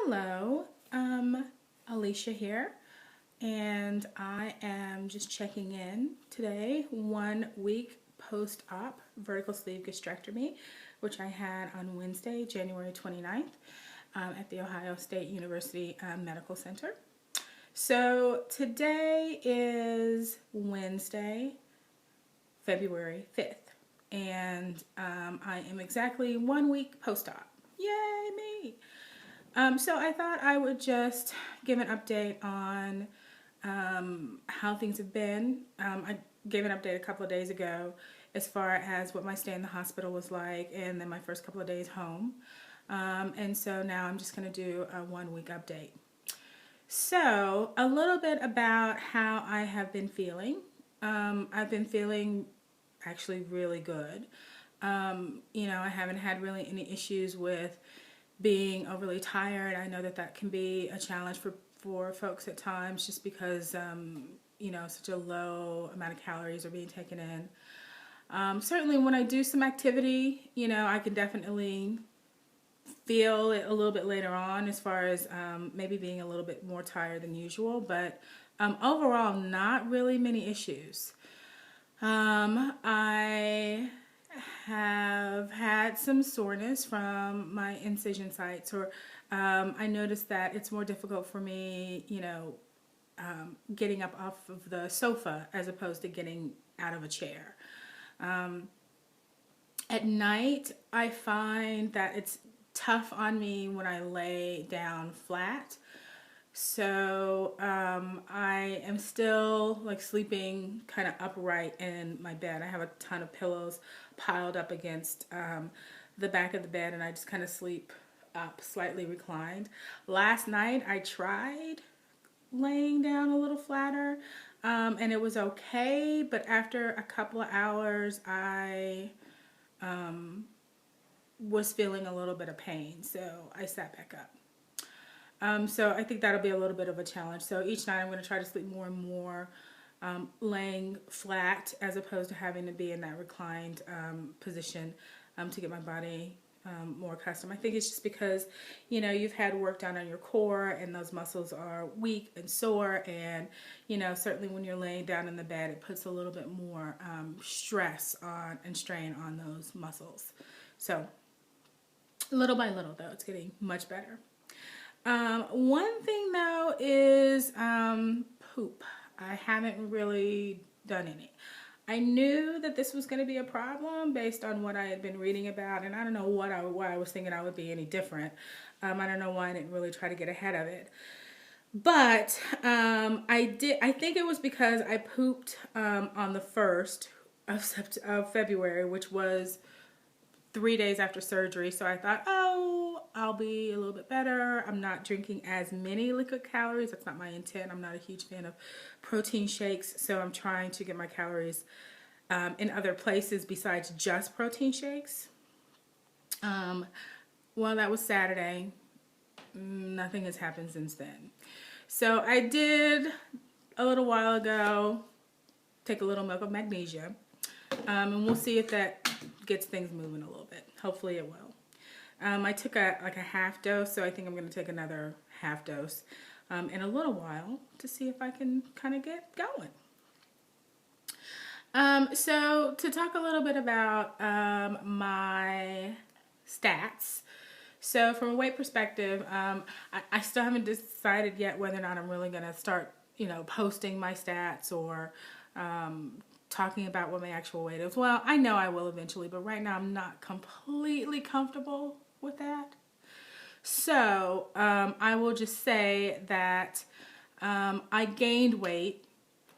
Hello, Alicia here, and I am just checking in today, 1 week post-op vertical sleeve gastrectomy, which I had on Wednesday, January 29th, at the Ohio State University Medical Center. So today is Wednesday, February 5th, and I am exactly 1 week post-op. Yay, me! So I thought I would just give an update on how things have been. I gave an update a couple of days ago as far as what my stay in the hospital was like and then my first couple of days home. And so now I'm just going to do a 1 week update. So a little bit about how I have been feeling. I've been feeling actually really good. I haven't had really any issues with being overly tired. I know that that can be a challenge for folks at times just because, such a low amount of calories are being taken in. Certainly when I do some activity, I can definitely feel it a little bit later on as far as maybe being a little bit more tired than usual, but overall not really many issues. I have had some soreness from my incision sites, or I noticed that it's more difficult for me, getting up off of the sofa as opposed to getting out of a chair. At night, I find that it's tough on me when I lay down flat. So I am still like sleeping kind of upright in my bed. I have a ton of pillows piled up against the back of the bed, and I just kind of sleep up, slightly reclined. Last night I tried laying down a little flatter, and it was okay, but after a couple of hours I was feeling a little bit of pain, so I sat back up. So I think that'll be a little bit of a challenge. So each night I'm going to try to sleep more and more laying flat as opposed to having to be in that reclined position to get my body more accustomed. I think it's just because, you've had work done on your core and those muscles are weak and sore, and, certainly when you're laying down in the bed, it puts a little bit more stress on and strain on those muscles. So little by little, though, it's getting much better. One thing though is poop. I haven't really done any. I knew that this was going to be a problem based on what I had been reading about, and I don't know why I was thinking I would be any different. I don't know why I didn't really try to get ahead of it. But I think it was because I pooped on the 1st of February, which was 3 days after surgery. So I thought, I'll be a little bit better. I'm not drinking as many liquid calories. That's not my intent. I'm not a huge fan of protein shakes, so I'm trying to get my calories in other places besides just protein shakes. Well, that was Saturday. Nothing has happened since then. So I did a little while ago take a little milk of magnesia, and we'll see if that gets things moving a little bit. Hopefully it will. I took a half dose, so I think I'm going to take another half dose in a little while to see if I can kind of get going. So to talk a little bit about my stats. So from a weight perspective, I still haven't decided yet whether or not I'm really going to start, posting my stats or talking about what my actual weight is. Well, I know I will eventually, but right now I'm not completely comfortable with that. So I will just say that I gained weight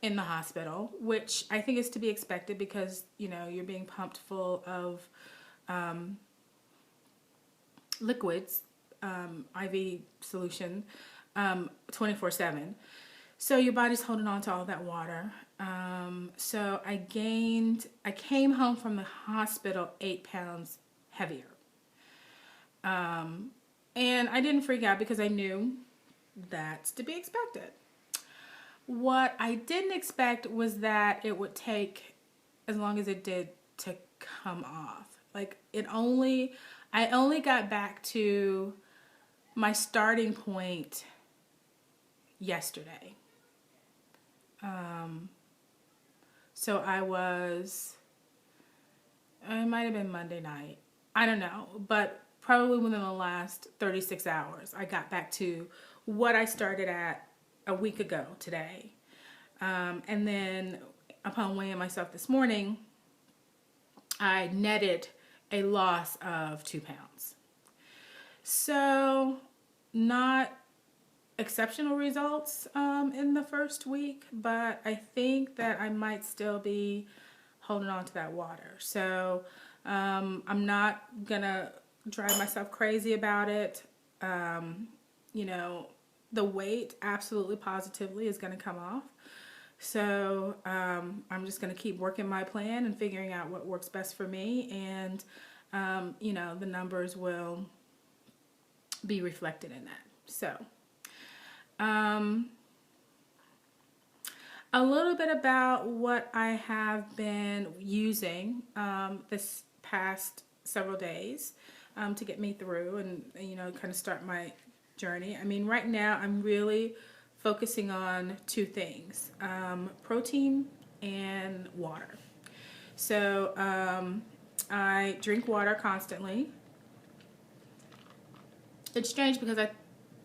in the hospital, which I think is to be expected because, you're being pumped full of liquids, IV solution, 24/7. So your body's holding on to all that water. So I came home from the hospital 8 pounds heavier. And I didn't freak out because I knew that's to be expected. What I didn't expect was that it would take as long as it did to come off. Like I only got back to my starting point yesterday. So it might have been Monday night. I don't know, but probably within the last 36 hours, I got back to what I started at a week ago today. And then upon weighing myself this morning, I netted a loss of 2 pounds. So not exceptional results in the first week, but I think that I might still be holding on to that water. So I'm not gonna drive myself crazy about it. You know, the weight absolutely positively is gonna come off. So I'm just gonna keep working my plan and figuring out what works best for me, and you know, the numbers will be reflected in that. So a little bit about what I have been using this past several days to get me through and, you know, kind of start my journey. I mean, right now I'm really focusing on 2 things, protein and water. So I drink water constantly. It's strange because I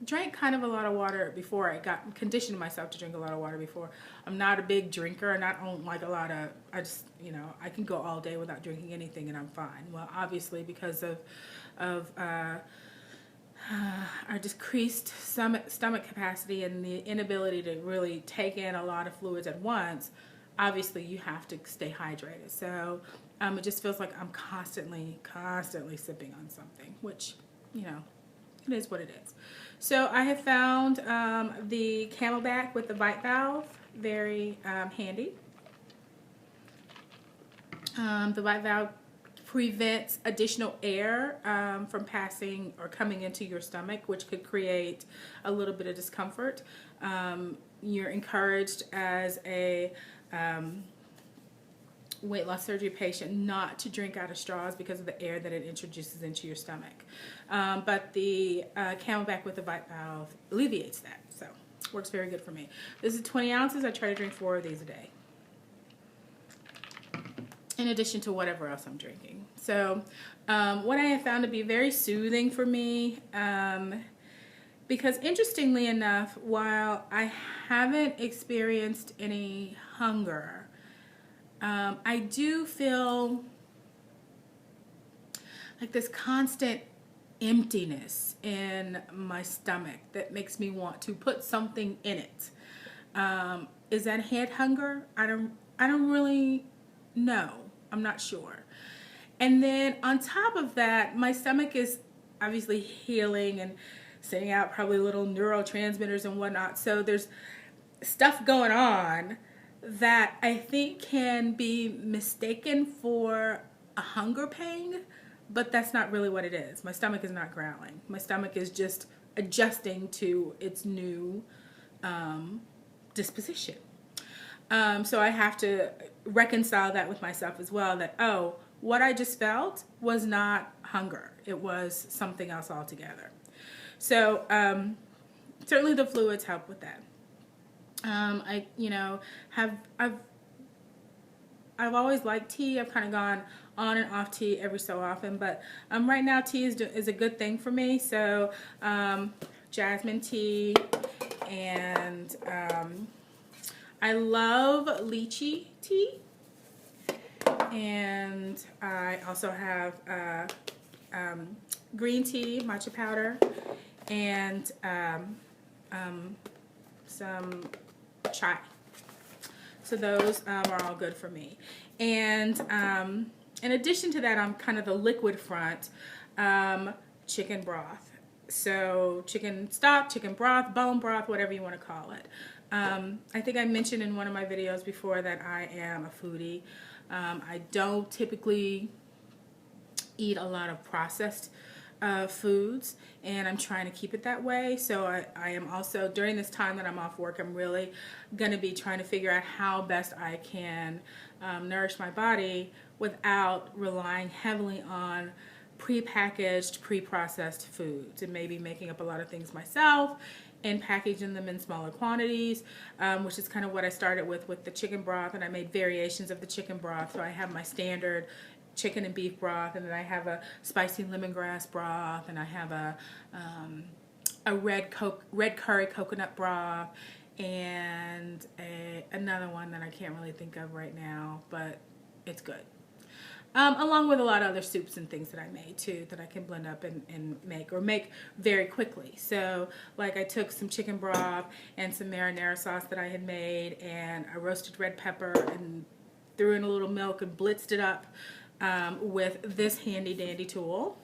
drank kind of a lot of water before. I got conditioned myself to drink a lot of water before. I'm not a big drinker, and I don't like a lot of, I just, you know, I can go all day without drinking anything and I'm fine. Well, obviously because of our decreased stomach capacity and the inability to really take in a lot of fluids at once, obviously you have to stay hydrated. So it just feels like I'm constantly sipping on something, which, you know, it is what it is. So I have found the Camelback with the Bite Valve very handy. The Bite Valve prevents additional air from passing or coming into your stomach, which could create a little bit of discomfort. You're encouraged as a weight loss surgery patient not to drink out of straws because of the air that it introduces into your stomach. But the Camelback with the Bite Valve alleviates that, so works very good for me. This is 20 ounces. I try to drink 4 of these a day, in addition to whatever else I'm drinking. So what I have found to be very soothing for me, because interestingly enough, while I haven't experienced any hunger, I do feel like this constant emptiness in my stomach that makes me want to put something in it. Is that head hunger? I don't really know. I'm not sure. And then on top of that, my stomach is obviously healing and sending out probably little neurotransmitters and whatnot. So there's stuff going on that I think can be mistaken for a hunger pang, but that's not really what it is. My stomach is not growling. My stomach is just adjusting to its new disposition. So I have to reconcile that with myself as well, that, oh, what I just felt was not hunger. It was something else altogether. So certainly the fluids help with that. I've always liked tea. I've kind of gone on and off tea every so often, but right now tea is a good thing for me. So jasmine tea, and I love lychee tea, and I also have green tea, matcha powder, and some chai. So those are all good for me. And in addition to that, on kind of the liquid front, chicken broth. So chicken stock, chicken broth, bone broth, whatever you want to call it. I think I mentioned in one of my videos before that I am a foodie. I don't typically eat a lot of processed foods, and I'm trying to keep it that way. So I am also, during this time that I'm off work, I'm really going to be trying to figure out how best I can nourish my body without relying heavily on pre-packaged, pre-processed foods, and maybe making up a lot of things myself and packaging them in smaller quantities, which is kind of what I started with the chicken broth, and I made variations of the chicken broth. So I have my standard chicken and beef broth, and then I have a spicy lemongrass broth, and I have a red curry coconut broth, and another one that I can't really think of right now, but it's good. Along with a lot of other soups and things that I made too, that I can blend up and make very quickly. So like I took some chicken broth and some marinara sauce that I had made, and I roasted red pepper and threw in a little milk and blitzed it up with this handy dandy tool.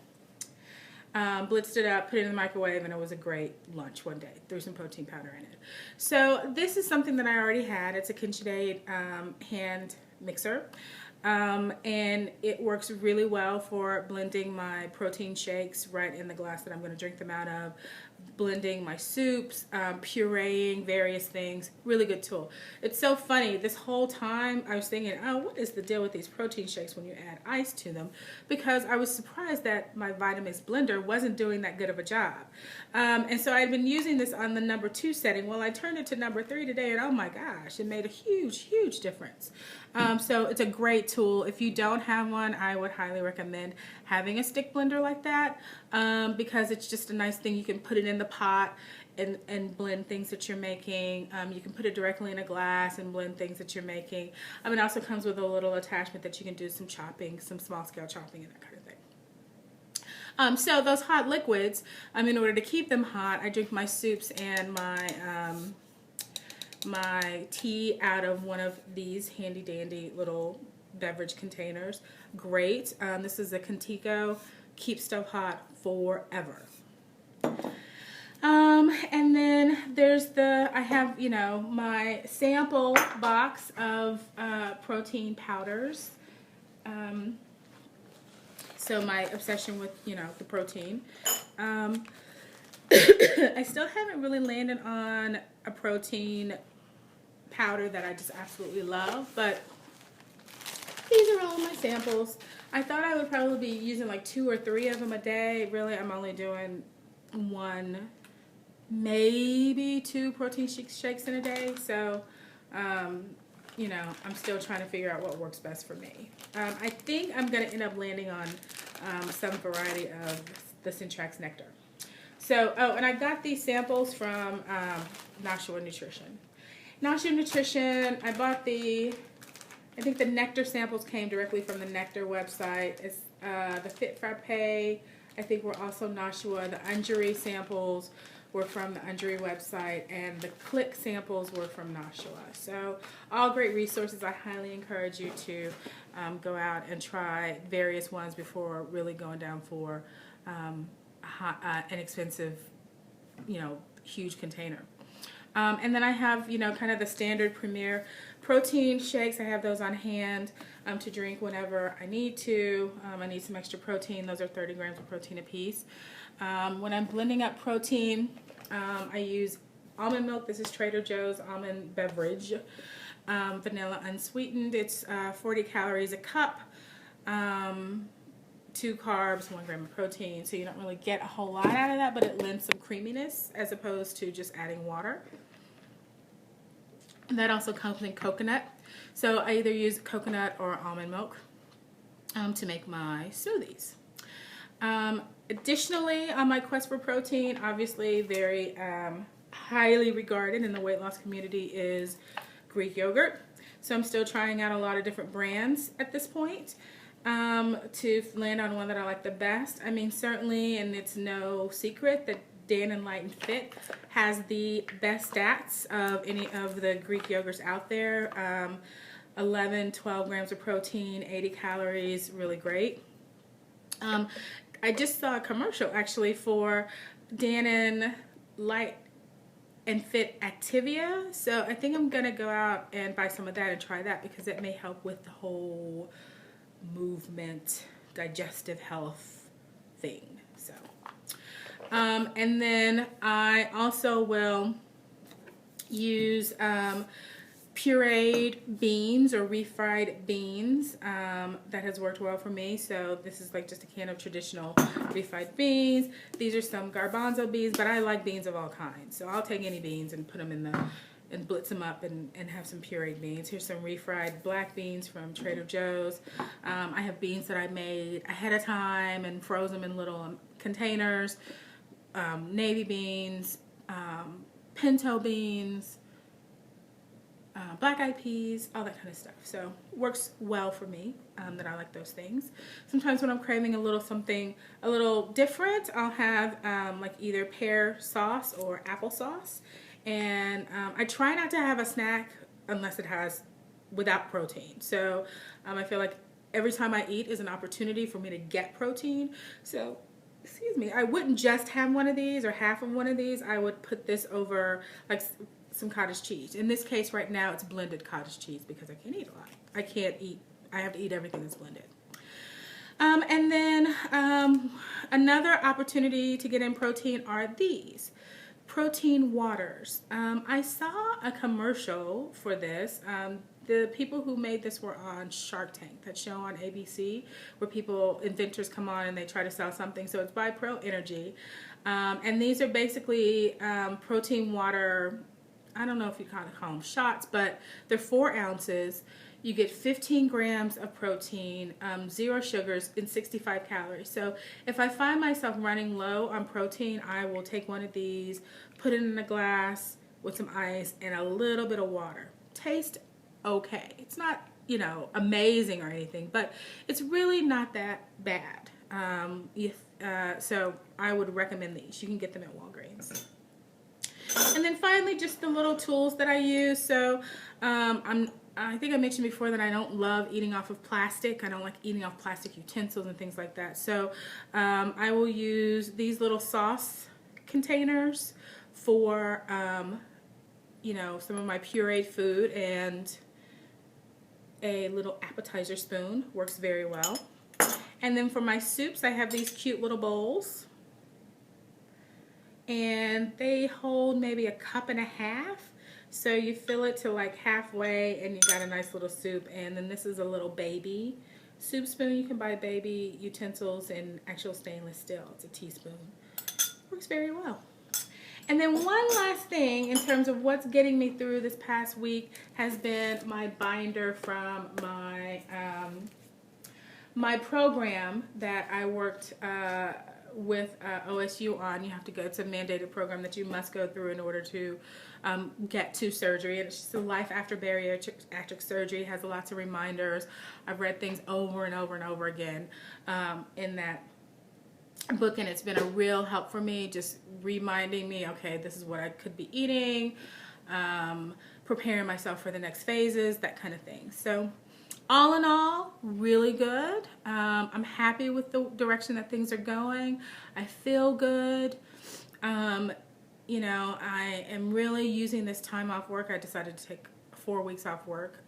Blitzed it up, put it in the microwave, and it was a great lunch one day. Threw some protein powder in it. So this is something that I already had. It's a KitchenAid hand mixer. And it works really well for blending my protein shakes right in the glass that I'm going to drink them out of, blending my soups, pureeing various things. Really good tool. It's so funny. This whole time I was thinking, oh, what is the deal with these protein shakes when you add ice to them? Because I was surprised that my Vitamix blender wasn't doing that good of a job. And so I'd been using this on the number 2 setting. Well, I turned it to number 3 today, and oh my gosh, it made a huge difference. So it's a great tool. If you don't have one, I would highly recommend having a stick blender like that, because it's just a nice thing. You can put it in the pot and blend things that you're making. You can put it directly in a glass and blend things that you're making. It also comes with a little attachment that you can do some chopping, some small scale chopping and that kind of thing. So those hot liquids, in order to keep them hot, I drink my soups and my tea out of one of these handy dandy little beverage containers. Great. This is a Contigo Keep Stuff Hot Forever. And then there's I have, my sample box of protein powders. So my obsession with, the protein. I still haven't really landed on a protein powder that I just absolutely love, but these are all my samples. I thought I would probably be using like 2 or 3 of them a day. Really, I'm only doing 1, maybe 2 protein shakes in a day. So, I'm still trying to figure out what works best for me. I think I'm going to end up landing on some variety of the Syntrax Nectar. So, and I got these samples from Nashua Nutrition. Nashua Nutrition, I bought I think the Nectar samples came directly from the Nectar website. It's the Fit Frappe, I think, were also Nashua. The Ungery samples were from the Ungery website, and the Click samples were from Nashua. So all great resources. I highly encourage you to go out and try various ones before really going down for an expensive, huge container. And then I have, kind of the standard Premier protein shakes. I have those on hand to drink whenever I need to. I need some extra protein. Those are 30 grams of protein a piece. When I'm blending up protein, I use almond milk. This is Trader Joe's almond beverage, vanilla unsweetened. It's 40 calories a cup, 2 carbs, 1 gram of protein. So you don't really get a whole lot out of that, but it lends some creaminess as opposed to just adding water. And that also comes in coconut. So I either use coconut or almond milk to make my smoothies. Additionally, on my quest for protein, obviously very highly regarded in the weight loss community is Greek yogurt. So I'm still trying out a lot of different brands at this point to land on one that I like the best. Certainly, and it's no secret that Dan Enlightened Fit has the best stats of any of the Greek yogurts out there. 11, 12 grams of protein, 80 calories, really great. I just saw a commercial actually for Dan Enlightened Fit Activia. So I think I'm going to go out and buy some of that and try that, because it may help with the whole movement, digestive health thing. So, and then I also will use pureed beans or refried beans. That has worked well for me. So this is like just a can of traditional refried beans. These are some garbanzo beans, but I like beans of all kinds. So I'll take any beans and put them in the, and blitz them up and have some pureed beans. Here's some refried black beans from Trader Joe's. I have beans that I made ahead of time and froze them in little containers. Navy beans, pinto beans, black-eyed peas, all that kind of stuff. So works well for me, that I like those things. Sometimes when I'm craving a little something a little different, I'll have like either pear sauce or applesauce. And I try not to have a snack unless it has without protein. So I feel like every time I eat is an opportunity for me to get protein. So excuse me, I wouldn't just have one of these or half of one of these. I would put this over like some cottage cheese. In this case right now it's blended cottage cheese because I can't eat a lot. I have to eat everything that's blended. And then another opportunity to get in protein are these protein waters. I saw a commercial for this. The people who made this were on Shark Tank, that show on ABC, where inventors come on and they try to sell something. So it's by Pro Energy. And these are basically protein water. I don't know if you call them shots, but they're 4 ounces. You get 15 grams of protein, 0 sugars, and 65 calories. So if I find myself running low on protein, I will take one of these, put it in a glass with some ice and a little bit of water. Taste okay. It's not, you know, amazing or anything, but it's really not that bad. So I would recommend these. You can get them at Walgreens. And then finally, just the little tools that I use. So I think I mentioned before that I don't love eating off of plastic. I don't like eating off plastic utensils and things like that. So I will use these little sauce containers for, you know, some of my pureed food, and a little appetizer spoon works very well. And then for my soups, I have these cute little bowls. And they hold maybe 1.5 cups. So you fill it to like halfway and you got a nice little soup. And then this is a little baby soup spoon. You can buy baby utensils in actual stainless steel. It's a teaspoon. Works very well. And then one last thing in terms of what's getting me through this past week has been my binder from my my program that I worked with OSU on. You have to go to a mandated program that you must go through in order to get to surgery. And it's just a life after bariatric surgery. It has lots of reminders. I've read things over and over and over again in that book, and it's been a real help for me, just reminding me, okay, this is what I could be eating, preparing myself for the next phases, that kind of thing. So all in all, really good. I'm happy with the direction that things are going. I feel good. You know, I am really using this time off work. I decided to take 4 weeks off work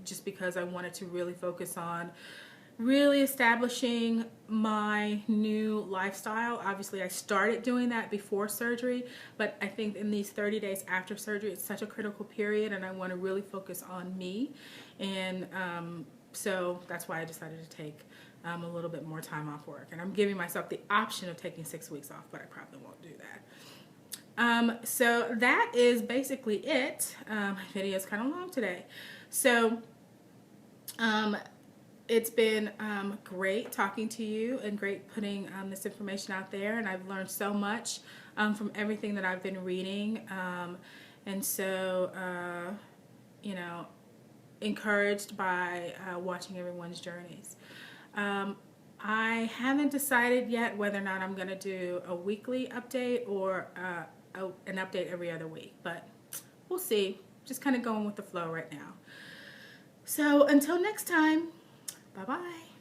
just because I wanted to really focus on really establishing my new lifestyle. Obviously, I started doing that before surgery, but I think in these 30 days after surgery, it's such a critical period, and I want to really focus on me. And so that's why I decided to take a little bit more time off work. And I'm giving myself the option of taking 6 weeks off, but I probably won't do that. So that is basically it. My video is kind of long today. So it's been great talking to you and great putting this information out there, and I've learned so much from everything that I've been reading, and so you know, encouraged by watching everyone's journeys. I haven't decided yet whether or not I'm going to do a weekly update or an update every other week, but we'll see. Just kind of going with the flow right now. So until next time, bye-bye.